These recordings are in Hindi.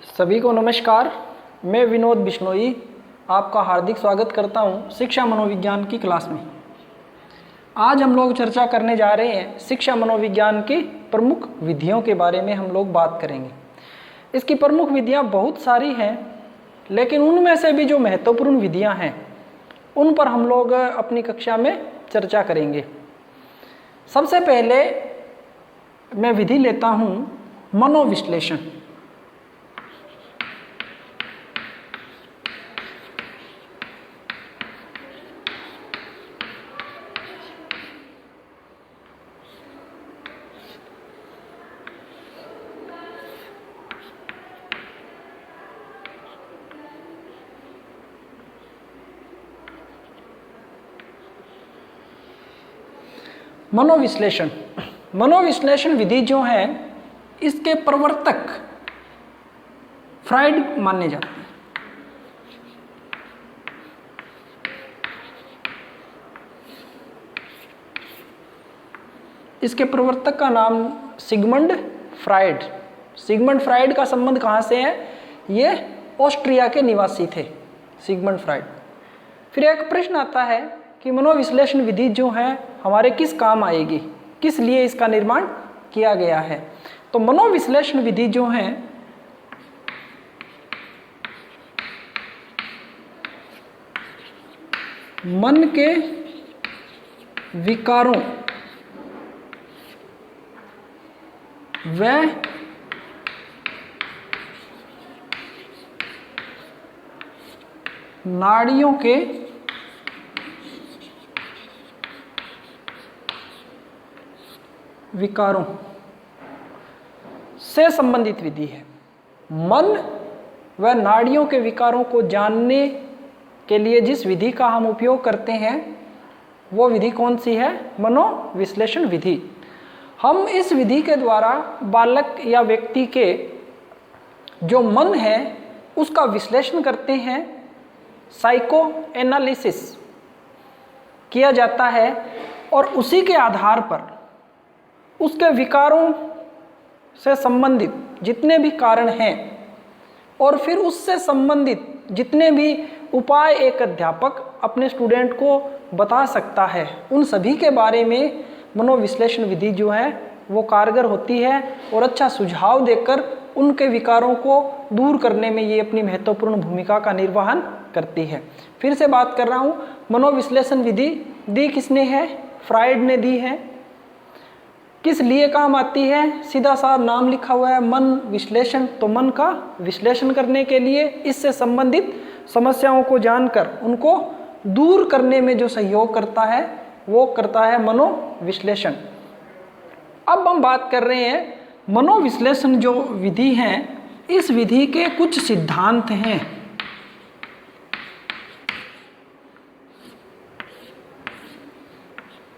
सभी को नमस्कार। मैं विनोद बिश्नोई आपका हार्दिक स्वागत करता हूं शिक्षा मनोविज्ञान की क्लास में। आज हम लोग चर्चा करने जा रहे हैं शिक्षा मनोविज्ञान की प्रमुख विधियों के बारे में हम लोग बात करेंगे। इसकी प्रमुख विधियां बहुत सारी हैं, लेकिन उनमें से भी जो महत्वपूर्ण विधियां हैं उन पर हम लोग अपनी कक्षा में चर्चा करेंगे। सबसे पहले मैं विधि लेता हूं मनोविश्लेषण। मनोविश्लेषण विधि जो है इसके प्रवर्तक फ्राइड माने जाते हैं। इसके प्रवर्तक का नाम सिगमंड फ्राइड। सिगमंड फ्राइड का संबंध कहाँ से है? ये ऑस्ट्रिया के निवासी थे सिगमंड फ्राइड। फिर एक प्रश्न आता है कि मनोविश्लेषण विधि जो है हमारे किस काम आएगी, किस लिए इसका निर्माण किया गया है। तो मनोविश्लेषण विधि जो है मन के विकारों व नाड़ियों के विकारों से संबंधित विधि है। मन व नाड़ियों के विकारों को जानने के लिए जिस विधि का हम उपयोग करते हैं वो विधि कौन सी है? मनोविश्लेषण विधि। हम इस विधि के द्वारा बालक या व्यक्ति के जो मन है उसका विश्लेषण करते हैं, साइको एनालिसिस किया जाता है और उसी के आधार पर उसके विकारों से संबंधित जितने भी कारण हैं और फिर उससे संबंधित जितने भी उपाय एक अध्यापक अपने स्टूडेंट को बता सकता है, उन सभी के बारे में मनोविश्लेषण विधि जो है वो कारगर होती है और अच्छा सुझाव देकर उनके विकारों को दूर करने में ये अपनी महत्वपूर्ण भूमिका का निर्वहन करती है। फिर से बात कर रहा हूँ, मनोविश्लेषण विधि दी किसने है? फ्राइड ने दी है। किस लिए काम आती है? सीधा सा नाम लिखा हुआ है मन विश्लेषण। तो मन का विश्लेषण करने के लिए, इससे संबंधित समस्याओं को जानकर उनको दूर करने में जो सहयोग करता है वो करता है मनोविश्लेषण। अब हम बात कर रहे हैं मनोविश्लेषण जो विधि है, इस विधि के कुछ सिद्धांत हैं।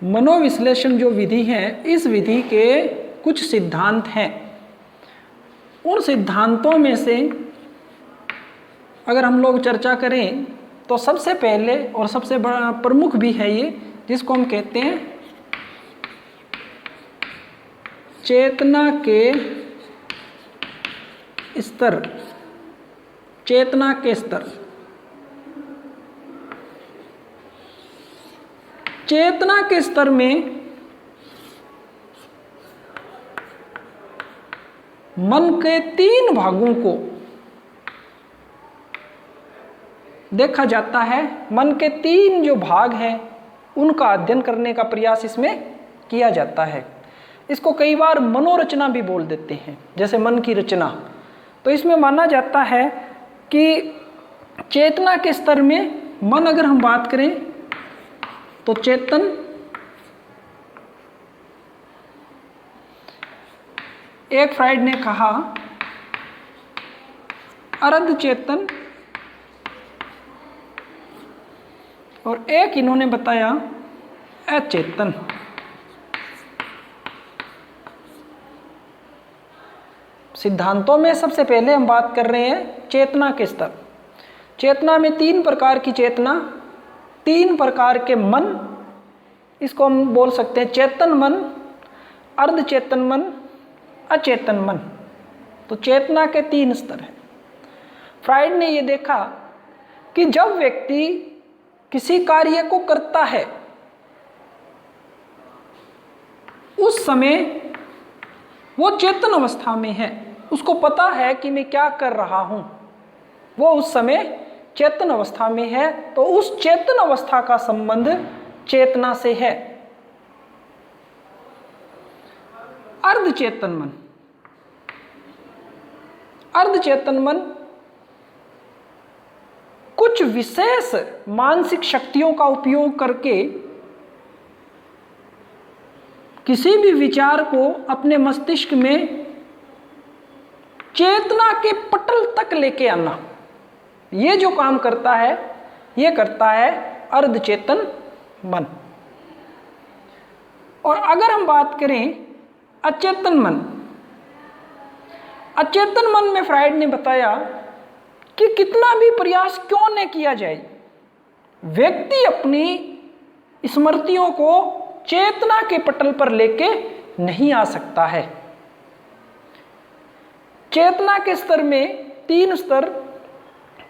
मनोविश्लेषण जो विधि है इस विधि के कुछ सिद्धांत हैं। उन सिद्धांतों में से अगर हम लोग चर्चा करें तो सबसे पहले और सबसे बड़ा प्रमुख भी है ये, जिसको हम कहते हैं चेतना के स्तर। चेतना के स्तर, चेतना के स्तर में मन के 3 भागों को देखा जाता है। मन के 3 जो भाग हैं उनका अध्ययन करने का प्रयास इसमें किया जाता है। इसको कई बार मनोरचना भी बोल देते हैं, जैसे मन की रचना। तो इसमें माना जाता है कि चेतना के स्तर में मन, अगर हम बात करें तो चेतन, एक फ्राइड ने कहा अर्ध चेतन और एक इन्होंने बताया अचेतन। सिद्धांतों में सबसे पहले हम बात कर रहे हैं चेतना के स्तर। चेतना में 3 प्रकार की चेतना, 3 प्रकार के मन, इसको हम बोल सकते हैं चेतन मन, अर्धचेतन मन, अचेतन मन। तो चेतना के 3 स्तर हैं। फ्राइड ने ये देखा कि जब व्यक्ति किसी कार्य को करता है उस समय वो चेतन अवस्था में है, उसको पता है कि मैं क्या कर रहा हूं, वो उस समय चेतन अवस्था में है, तो उस चेतन अवस्था का संबंध चेतना से है। अर्धचेतन मन, अर्धचेतन मन कुछ विशेष मानसिक शक्तियों का उपयोग करके किसी भी विचार को अपने मस्तिष्क में चेतना के पटल तक लेके आना, ये जो काम करता है ये करता है अर्धचेतन मन। और अगर हम बात करें अचेतन मन, अचेतन मन में फ्राइड ने बताया कि कितना भी प्रयास क्यों न किया जाए, व्यक्ति अपनी स्मृतियों को चेतना के पटल पर लेके नहीं आ सकता है। चेतना के स्तर में 3 स्तर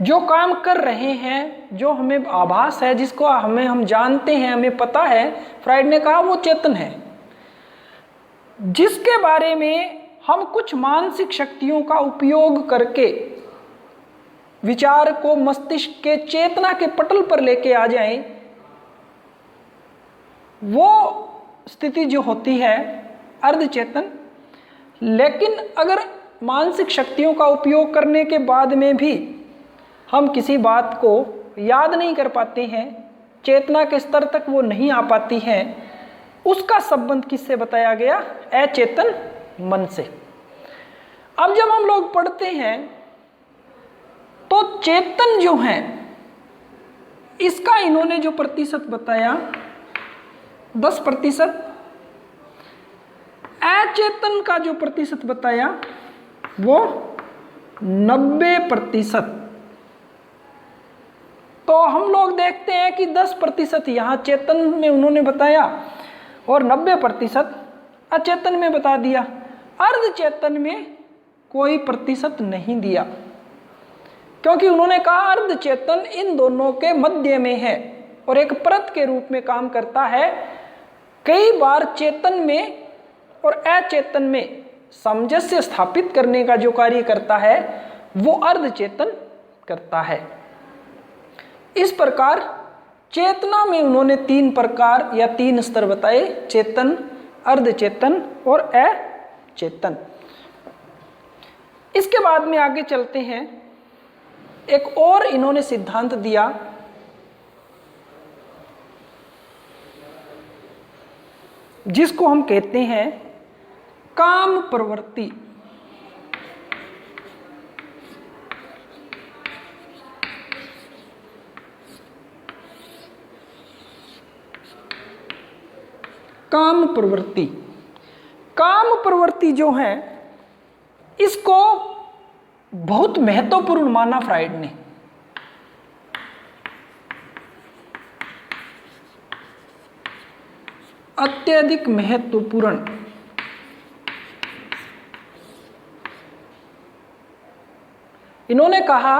जो काम कर रहे हैं, जो हमें आभास है, जिसको हम जानते हैं, हमें पता है, फ्राइड ने कहा वो चेतन है। जिसके बारे में हम कुछ मानसिक शक्तियों का उपयोग करके विचार को मस्तिष्क के चेतना के पटल पर लेके आ जाएं, वो स्थिति जो होती है अर्धचेतन। लेकिन अगर मानसिक शक्तियों का उपयोग करने के बाद में भी हम किसी बात को याद नहीं कर पाते हैं, चेतना के स्तर तक वो नहीं आ पाती हैं, उसका संबंध किससे बताया गया? अचेतन मन से। अब जब हम लोग पढ़ते हैं तो चेतन जो है इसका इन्होंने जो प्रतिशत बताया 10%, अचेतन का जो प्रतिशत बताया वो 90%। तो हम लोग देखते हैं कि 10% यहाँ चेतन में उन्होंने बताया और 90% अचेतन में बता दिया। अर्धचेतन में कोई प्रतिशत नहीं दिया, क्योंकि उन्होंने कहा अर्धचेतन इन दोनों के मध्य में है और एक परत के रूप में काम करता है। कई बार चेतन में और अचेतन में सामंजस्य स्थापित करने का जो कार्य करता है वो अर्धचेतन करता है। इस प्रकार चेतना में उन्होंने 3 प्रकार या 3 स्तर बताए, चेतन, अर्धचेतन और अचेतन। इसके बाद में आगे चलते हैं, एक और इन्होंने सिद्धांत दिया जिसको हम कहते हैं काम प्रवृत्ति। काम प्रवृत्ति, काम प्रवृत्ति जो है इसको बहुत महत्वपूर्ण माना फ्राइड ने। अत्यधिक महत्वपूर्ण। इन्होंने कहा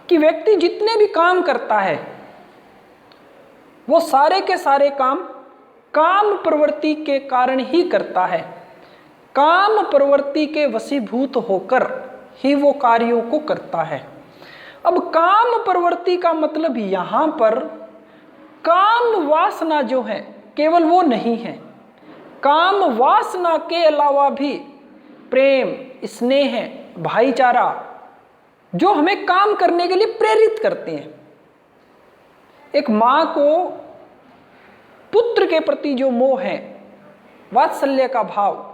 कि व्यक्ति जितने भी काम करता है वो सारे के सारे काम प्रवृत्ति के कारण ही करता है। काम प्रवृत्ति के वशीभूत होकर ही वो कार्यों को करता है। अब काम प्रवृत्ति का मतलब यहां पर काम वासना जो है केवल वो नहीं है, काम वासना के अलावा भी प्रेम, स्नेह, भाईचारा जो हमें काम करने के लिए प्रेरित करते हैं। एक मां को पुत्र के प्रति जो मोह है, वात्सल्य का भाव,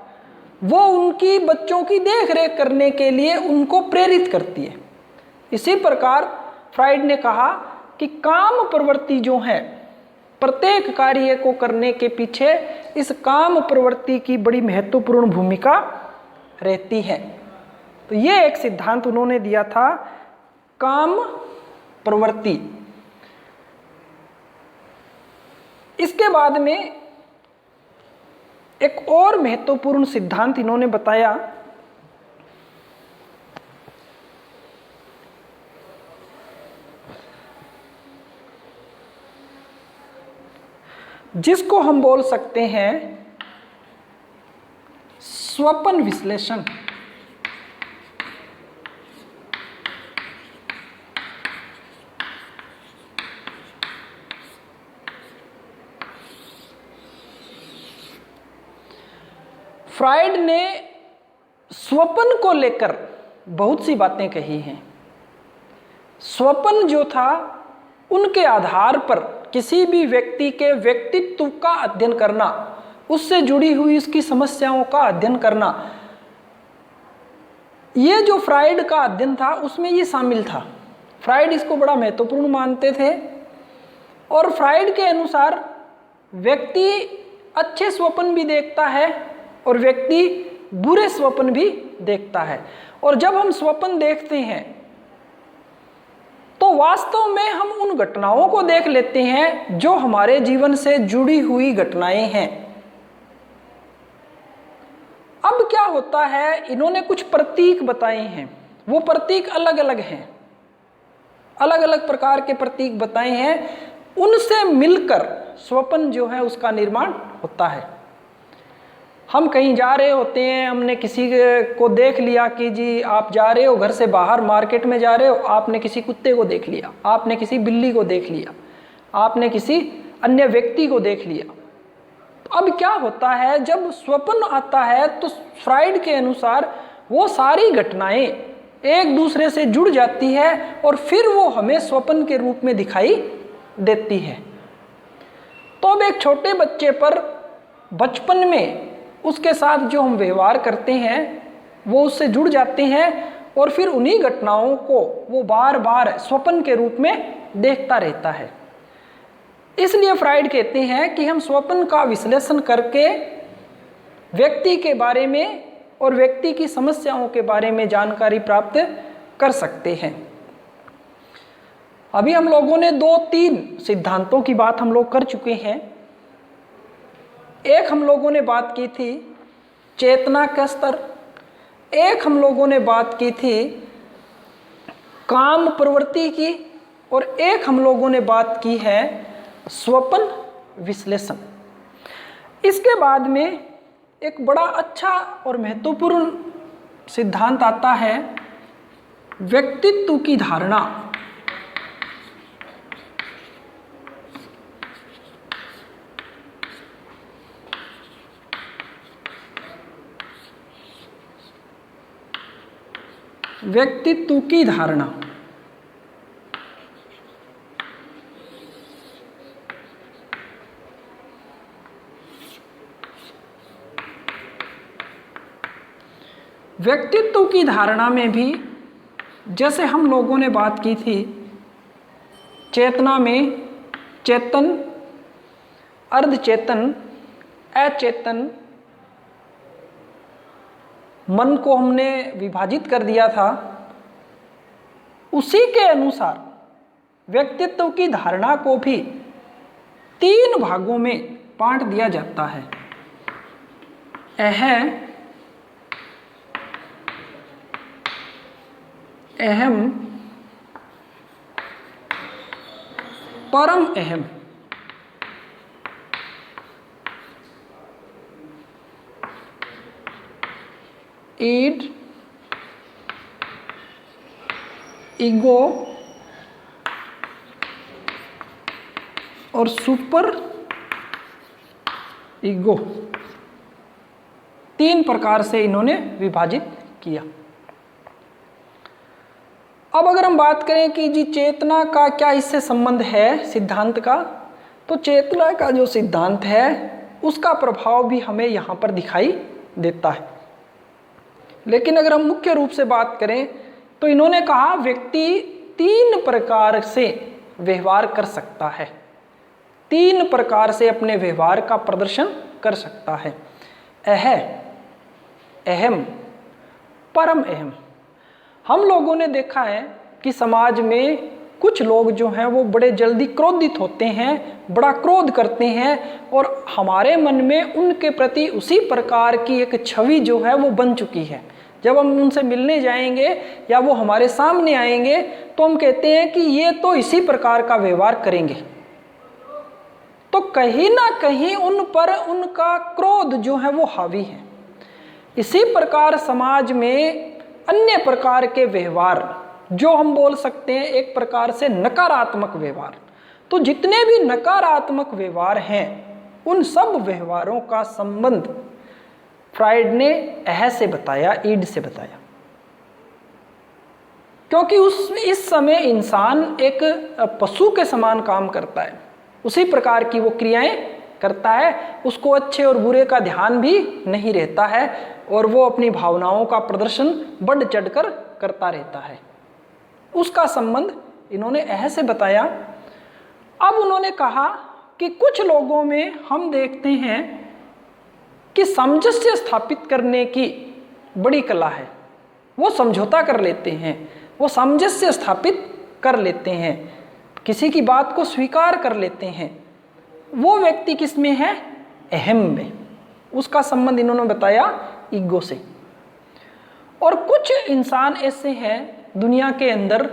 वो उनकी बच्चों की देखरेख करने के लिए उनको प्रेरित करती है। इसी प्रकार फ्राइड ने कहा कि काम प्रवृत्ति जो है प्रत्येक कार्य को करने के पीछे इस काम प्रवृत्ति की बड़ी महत्वपूर्ण भूमिका रहती है। तो ये एक सिद्धांत उन्होंने दिया था, काम प्रवृत्ति। इसके बाद में एक और महत्वपूर्ण सिद्धांत इन्होंने बताया जिसको हम बोल सकते हैं स्वप्न विश्लेषण। फ्राइड ने स्वप्न को लेकर बहुत सी बातें कही हैं। स्वप्न जो था उनके आधार पर किसी भी व्यक्ति के व्यक्तित्व का अध्ययन करना, उससे जुड़ी हुई उसकी समस्याओं का अध्ययन करना, ये जो फ्राइड का अध्ययन था उसमें ये शामिल था। फ्राइड इसको बड़ा महत्वपूर्ण मानते थे और फ्राइड के अनुसार व्यक्ति अच्छे स्वप्न भी देखता है और व्यक्ति बुरे स्वप्न भी देखता है। और जब हम स्वप्न देखते हैं तो वास्तव में हम उन घटनाओं को देख लेते हैं जो हमारे जीवन से जुड़ी हुई घटनाएं हैं। अब क्या होता है, इन्होंने कुछ प्रतीक बताए हैं, वो प्रतीक अलग अलग हैं, अलग अलग प्रकार के प्रतीक बताए हैं, उनसे मिलकर स्वप्न जो है उसका निर्माण होता है। हम कहीं जा रहे होते हैं, हमने किसी को देख लिया कि जी आप जा रहे हो घर से बाहर, मार्केट में जा रहे हो, आपने किसी कुत्ते को देख लिया, आपने किसी बिल्ली को देख लिया, आपने किसी अन्य व्यक्ति को देख लिया। तो अब क्या होता है, जब स्वप्न आता है तो फ्राइड के अनुसार वो सारी घटनाएं एक दूसरे से जुड़ जाती है और फिर वो हमें स्वप्न के रूप में दिखाई देती है। तो अब एक छोटे बच्चे पर बचपन में उसके साथ जो हम व्यवहार करते हैं वो उससे जुड़ जाते हैं और फिर उन्हीं घटनाओं को वो बार बार स्वप्न के रूप में देखता रहता है। इसलिए फ्राइड कहते हैं कि हम स्वप्न का विश्लेषण करके व्यक्ति के बारे में और व्यक्ति की समस्याओं के बारे में जानकारी प्राप्त कर सकते हैं। अभी हम लोगों ने 2-3 सिद्धांतों की बात हम लोग कर चुके हैं। एक हम लोगों ने बात की थी चेतना का स्तर, एक हम लोगों ने बात की थी काम प्रवृत्ति की और एक हम लोगों ने बात की है स्वप्न विश्लेषण। इसके बाद में एक बड़ा अच्छा और महत्वपूर्ण सिद्धांत आता है व्यक्तित्व की धारणा। व्यक्तित्व की धारणा व्यक्तित्व की धारणा में भी जैसे हम लोगों ने बात की थी चेतना में चेतन, अर्धचेतन, अचेतन, मन को हमने विभाजित कर दिया था, उसी के अनुसार व्यक्तित्व की धारणा को भी 3 भागों में बांट दिया जाता है। अहम, परम अहम। ईड, ईगो और सुपर ईगो, 3 प्रकार से इन्होंने विभाजित किया। अब अगर हम बात करें कि जी चेतना का क्या इससे संबंध है सिद्धांत का, तो चेतना का जो सिद्धांत है उसका प्रभाव भी हमें यहाँ पर दिखाई देता है। लेकिन अगर हम मुख्य रूप से बात करें तो इन्होंने कहा व्यक्ति 3 प्रकार से व्यवहार कर सकता है, 3 प्रकार से अपने व्यवहार का प्रदर्शन कर सकता है। अहम, परम अहम। हम लोगों ने देखा है कि समाज में कुछ लोग जो हैं वो बड़े जल्दी क्रोधित होते हैं, बड़ा क्रोध करते हैं और हमारे मन में उनके प्रति उसी प्रकार की एक छवि जो है वो बन चुकी है। जब हम उनसे मिलने जाएंगे या वो हमारे सामने आएंगे तो हम कहते हैं कि ये तो इसी प्रकार का व्यवहार करेंगे। तो कहीं ना कहीं उन पर उनका क्रोध जो है वो हावी है। इसी प्रकार समाज में अन्य प्रकार के व्यवहार जो हम बोल सकते हैं एक प्रकार से नकारात्मक व्यवहार, तो जितने भी नकारात्मक व्यवहार हैं उन सब व्यवहारों का संबंध फ्राइड ने अह से बताया, ईड से बताया। क्योंकि इस समय इंसान एक पशु के समान काम करता है, उसी प्रकार की वो क्रियाएं करता है, उसको अच्छे और बुरे का ध्यान भी नहीं रहता है और वो अपनी भावनाओं का प्रदर्शन बढ़ चढ़कर करता रहता है। उसका संबंध इन्होंने अह से बताया। अब उन्होंने कहा कि कुछ लोगों में हम देखते हैं कि सामंजस्य स्थापित करने की बड़ी कला है, वो समझौता कर लेते हैं, वो सामंजस्य स्थापित कर लेते हैं, किसी की बात को स्वीकार कर लेते हैं। वो व्यक्ति किस में है? अहम में। उसका संबंध इन्होंने बताया ईगो से। और कुछ इंसान ऐसे हैं दुनिया के अंदर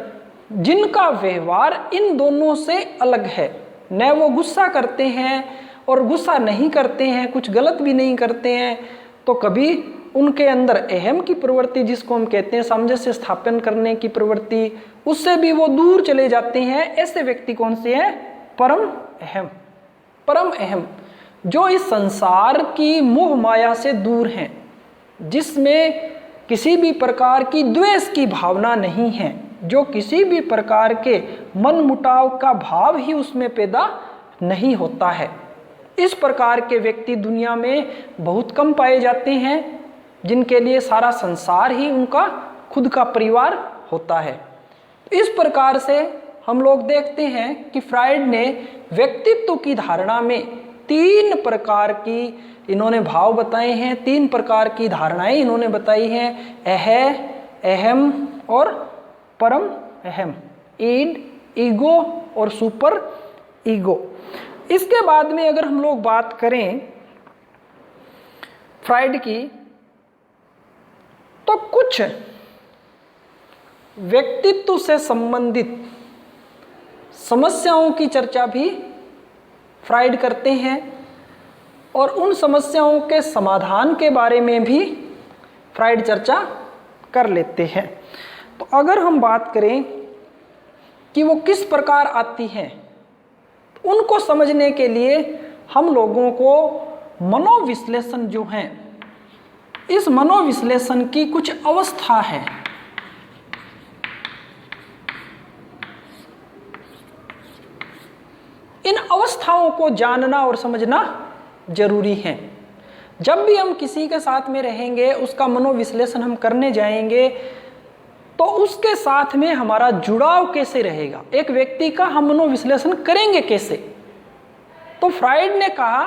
जिनका व्यवहार इन दोनों से अलग है। न वो गुस्सा करते हैं और गुस्सा नहीं करते हैं, कुछ गलत भी नहीं करते हैं, तो कभी उनके अंदर अहम की प्रवृत्ति जिसको हम कहते हैं सामंजस्य स्थापन करने की प्रवृत्ति, उससे भी वो दूर चले जाते हैं। ऐसे व्यक्ति कौन से हैं? परम अहम। परम अहम जो इस संसार की मोह माया से दूर हैं, जिसमें किसी भी प्रकार की द्वेष की भावना नहीं है, जो किसी भी प्रकार के मन मुटाव का भाव ही उसमें पैदा नहीं होता है। इस प्रकार के व्यक्ति दुनिया में बहुत कम पाए जाते हैं, जिनके लिए सारा संसार ही उनका खुद का परिवार होता है। इस प्रकार से हम लोग देखते हैं कि फ्राइड ने व्यक्तित्व की धारणा में 3 प्रकार की इन्होंने भाव बताए हैं, 3 प्रकार की धारणाएं इन्होंने बताई हैं, अहम और परम अहम, ईड, ईगो और सुपर ईगो। इसके बाद में अगर हम लोग बात करें फ्राइड की, तो कुछ व्यक्तित्व से संबंधित समस्याओं की चर्चा भी फ्राइड करते हैं और उन समस्याओं के समाधान के बारे में भी फ्राइड चर्चा कर लेते हैं। तो अगर हम बात करें कि वो किस प्रकार आती हैं, तो उनको समझने के लिए हम लोगों को मनोविश्लेषण जो हैं, इस मनोविश्लेषण की कुछ अवस्था है। इन अवस्थाओं को जानना और समझना जरूरी है। जब भी हम किसी के साथ में रहेंगे, उसका मनोविश्लेषण हम करने जाएंगे, तो उसके साथ में हमारा जुड़ाव कैसे रहेगा, एक व्यक्ति का हम मनोविश्लेषण करेंगे कैसे। तो फ्राइड ने कहा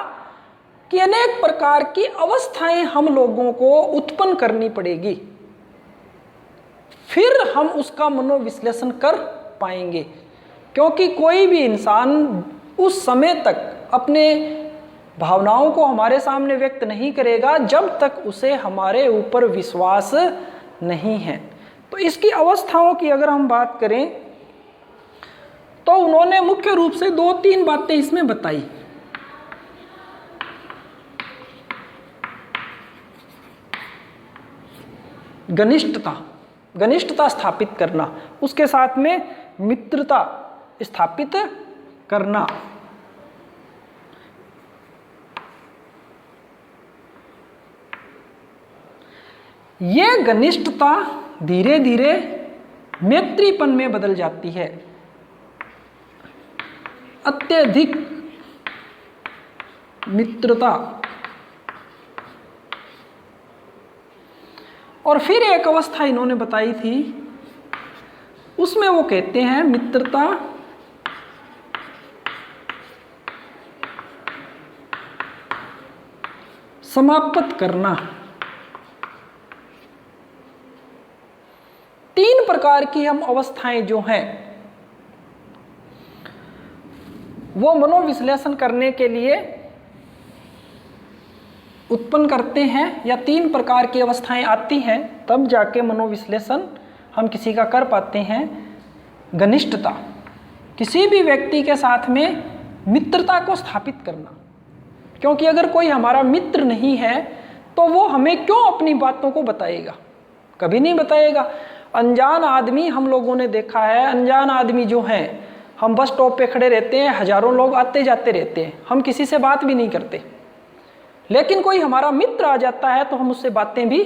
कि अनेक प्रकार की अवस्थाएं हम लोगों को उत्पन्न करनी पड़ेगी, फिर हम उसका मनोविश्लेषण कर पाएंगे। क्योंकि कोई भी इंसान उस समय तक अपने भावनाओं को हमारे सामने व्यक्त नहीं करेगा जब तक उसे हमारे ऊपर विश्वास नहीं है। तो इसकी अवस्थाओं की अगर हम बात करें, तो उन्होंने मुख्य रूप से 2-3 बातें इसमें बताई। घनिष्ठता स्थापित करना, उसके साथ में मित्रता स्थापित करना। ये घनिष्ठता धीरे धीरे मैत्रीपन में बदल जाती है। अत्यधिक मित्रता। और फिर एक अवस्था इन्होंने बताई थी, उसमें वो कहते हैं मित्रता समाप्त करना। 3 प्रकार की हम अवस्थाएं जो हैं वो मनोविश्लेषण करने के लिए उत्पन्न करते हैं, या 3 प्रकार की अवस्थाएं आती हैं तब जाके मनोविश्लेषण हम किसी का कर पाते हैं। घनिष्ठता, किसी भी व्यक्ति के साथ में मित्रता को स्थापित करना। क्योंकि अगर कोई हमारा मित्र नहीं है तो वो हमें क्यों अपनी बातों को बताएगा, कभी नहीं बताएगा। अनजान आदमी हम लोगों ने देखा है, अनजान आदमी जो हैं, हम बस स्टॉप पे खड़े रहते हैं, हजारों लोग आते जाते रहते हैं, हम किसी से बात भी नहीं करते, लेकिन कोई हमारा मित्र आ जाता है तो हम उससे बातें भी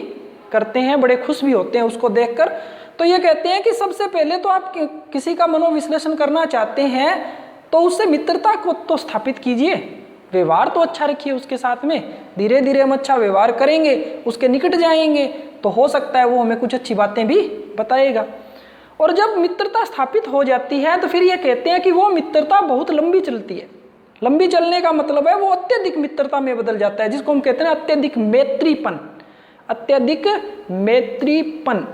करते हैं, बड़े खुश भी होते हैं उसको देखकर। तो ये कहते हैं कि सबसे पहले तो आप किसी का मनोविश्लेषण करना चाहते हैं तो उससे मित्रता को तो स्थापित कीजिए, व्यवहार तो अच्छा रखिए उसके साथ में। धीरे धीरे हम अच्छा व्यवहार करेंगे, उसके निकट जाएंगे तो हो सकता है वो हमें कुछ अच्छी बातें भी बताएगा। और जब मित्रता स्थापित हो जाती है तो फिर ये कहते हैं कि वो मित्रता बहुत लंबी चलती है। लंबी चलने का मतलब है वो अत्यधिक मित्रता में बदल जाता है, जिसको हम कहते हैं अत्यधिक मैत्रीपन। अत्यधिक मैत्रीपन,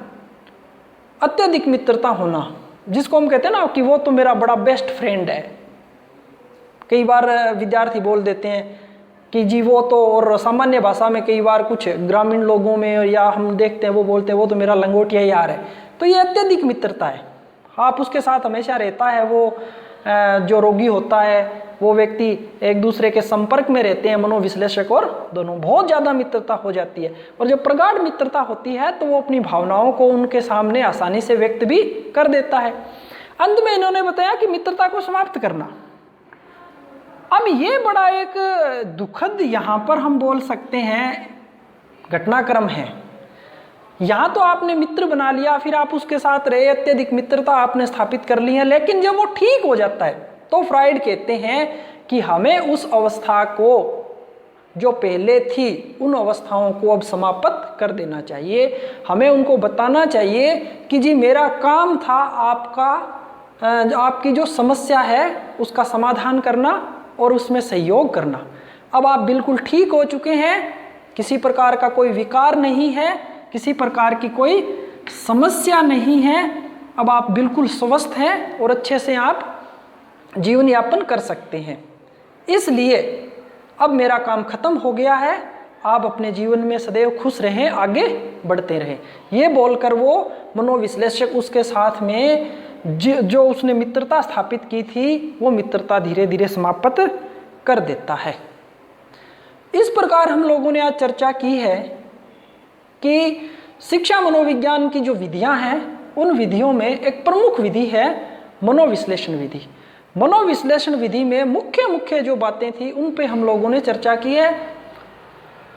अत्यधिक मित्रता होना, जिसको हम कहते हैं ना कि वो तो मेरा बड़ा बेस्ट फ्रेंड है। कई बार विद्यार्थी बोल देते हैं कि जी वो तो, और सामान्य भाषा में कई बार कुछ ग्रामीण लोगों में या हम देखते हैं वो बोलते हैं वो तो मेरा लंगोटिया यार है। तो ये अत्यधिक मित्रता है, आप उसके साथ हमेशा रहता है। वो जो रोगी होता है वो व्यक्ति एक दूसरे के संपर्क में रहते हैं, मनोविश्लेषक और दोनों, बहुत ज़्यादा मित्रता हो जाती है। और जब प्रगाढ़ मित्रता होती है तो वो अपनी भावनाओं को उनके सामने आसानी से व्यक्त भी कर देता है। अंत में इन्होंने बताया कि मित्रता को समाप्त करना। अब ये बड़ा एक दुखद यहाँ पर हम बोल सकते हैं घटनाक्रम है। यहाँ तो आपने मित्र बना लिया, फिर आप उसके साथ रहे, अत्यधिक मित्रता आपने स्थापित कर ली है, लेकिन जब वो ठीक हो जाता है तो फ्राइड कहते हैं कि हमें उस अवस्था को जो पहले थी उन अवस्थाओं को अब समाप्त कर देना चाहिए। हमें उनको बताना चाहिए कि जी मेरा काम था आपकी जो समस्या है उसका समाधान करना और उसमें सहयोग करना। अब आप बिल्कुल ठीक हो चुके हैं, किसी प्रकार का कोई विकार नहीं है, किसी प्रकार की कोई समस्या नहीं है, अब आप बिल्कुल स्वस्थ हैं और अच्छे से आप जीवन यापन कर सकते हैं। इसलिए अब मेरा काम खत्म हो गया है, आप अपने जीवन में सदैव खुश रहें, आगे बढ़ते रहें। ये बोलकर वो मनोविश्लेषक उसके साथ में जो उसने मित्रता स्थापित की थी वो मित्रता धीरे धीरे समाप्त कर देता है। इस प्रकार हम लोगों ने आज चर्चा की है कि शिक्षा मनोविज्ञान की जो विधियां हैं उन विधियों में एक प्रमुख विधि है मनोविश्लेषण विधि। मनोविश्लेषण विधि में मुख्य जो बातें थी उन पे हम लोगों ने चर्चा की है।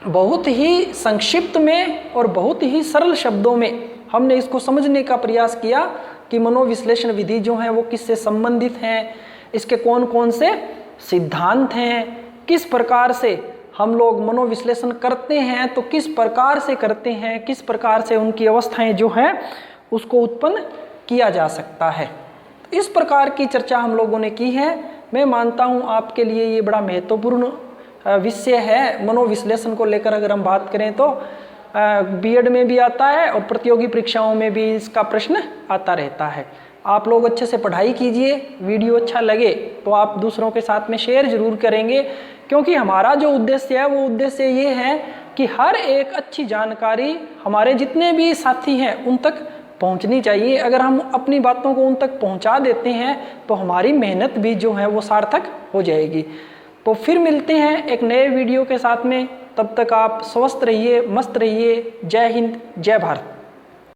बहुत ही संक्षिप्त में और बहुत ही सरल शब्दों में हमने इसको समझने का प्रयास किया कि मनोविश्लेषण विधि जो है वो किससे संबंधित हैं, इसके कौन कौन से सिद्धांत हैं, किस प्रकार से हम लोग मनोविश्लेषण करते हैं, तो किस प्रकार से करते हैं, किस प्रकार से उनकी अवस्थाएं जो हैं उसको उत्पन्न किया जा सकता है। इस प्रकार की चर्चा हम लोगों ने की है। मैं मानता हूँ आपके लिए ये बड़ा महत्वपूर्ण विषय है। मनोविश्लेषण को लेकर अगर हम बात करें तो बीएड में भी आता है और प्रतियोगी परीक्षाओं में भी इसका प्रश्न आता रहता है। आप लोग अच्छे से पढ़ाई कीजिए, वीडियो अच्छा लगे तो आप दूसरों के साथ में शेयर जरूर करेंगे, क्योंकि हमारा जो उद्देश्य है वो उद्देश्य ये है कि हर एक अच्छी जानकारी हमारे जितने भी साथी हैं उन तक पहुंचनी चाहिए। अगर हम अपनी बातों को उन तक पहुंचा देते हैं तो हमारी मेहनत भी जो है वो सार्थक हो जाएगी। तो फिर मिलते हैं एक नए वीडियो के साथ में, तब तक आप स्वस्थ रहिए, मस्त रहिए। जय हिंद, जय भारत।